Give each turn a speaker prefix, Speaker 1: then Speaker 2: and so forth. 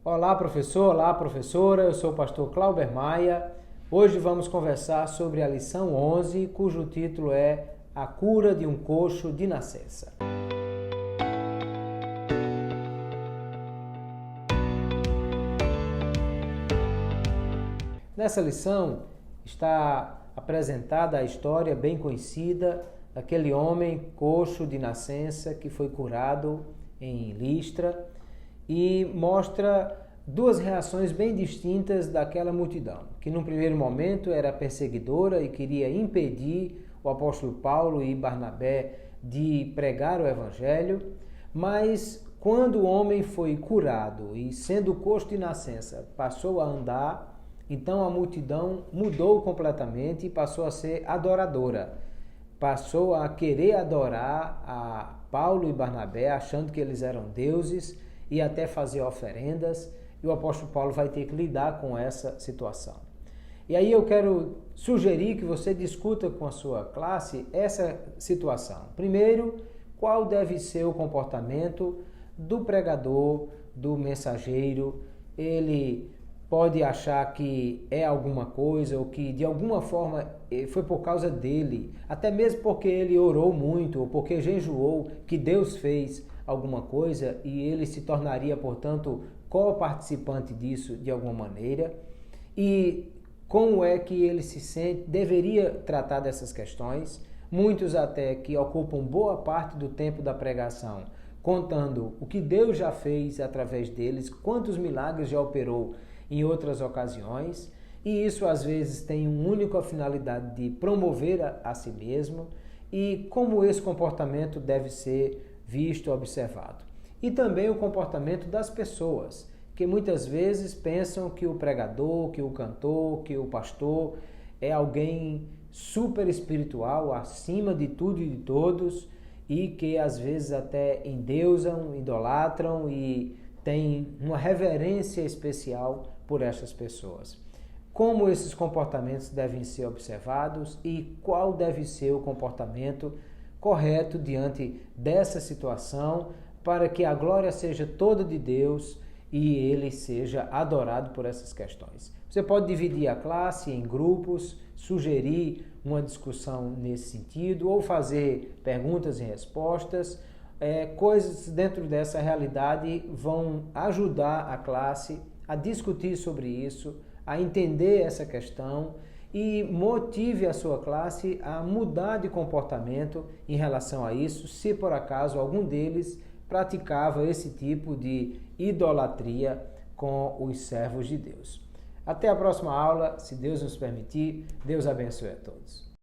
Speaker 1: Olá, professor, olá, professora. Eu sou o pastor Clauber Maia. Hoje vamos conversar sobre a lição 11, cujo título é A Cura de um Coxo de Nascença. Nessa lição está apresentada a história bem conhecida daquele homem coxo de nascença que foi curado em Listra e mostra duas reações bem distintas daquela multidão, que num primeiro momento era perseguidora e queria impedir o apóstolo Paulo e Barnabé de pregar o evangelho, mas quando o homem foi curado e sendo coxo de nascença passou a andar, então a multidão mudou completamente e passou a ser adoradora. Passou a querer adorar a Paulo e Barnabé, achando que eles eram deuses e até fazer oferendas. E o apóstolo Paulo vai ter que lidar com essa situação. E aí eu quero sugerir que você discuta com a sua classe essa situação. Primeiro, qual deve ser o comportamento do pregador, do mensageiro? Ele pode achar que é alguma coisa ou que de alguma forma foi por causa dele, até mesmo porque ele orou muito ou porque jejuou, que Deus fez alguma coisa e ele se tornaria, portanto, co-participante disso de alguma maneira. E como é que ele se sente, deveria tratar dessas questões, muitos até que ocupam boa parte do tempo da pregação, contando o que Deus já fez através deles, quantos milagres já operou em outras ocasiões, e isso às vezes tem uma única finalidade de promover a si mesmo, e como esse comportamento deve ser visto, observado. E também o comportamento das pessoas, que muitas vezes pensam que o pregador, que o cantor, que o pastor é alguém super espiritual, acima de tudo e de todos, e que às vezes até endeusam, idolatram e têm uma reverência especial por estas pessoas. Como esses comportamentos devem ser observados e qual deve ser o comportamento correto diante dessa situação para que a glória seja toda de Deus e ele seja adorado por essas questões. Você pode dividir a classe em grupos, sugerir uma discussão nesse sentido ou fazer perguntas e respostas. Coisas dentro dessa realidade vão ajudar a classe a discutir sobre isso, a entender essa questão e motive a sua classe a mudar de comportamento em relação a isso, se por acaso algum deles praticava esse tipo de idolatria com os servos de Deus. Até a próxima aula, se Deus nos permitir. Deus abençoe a todos.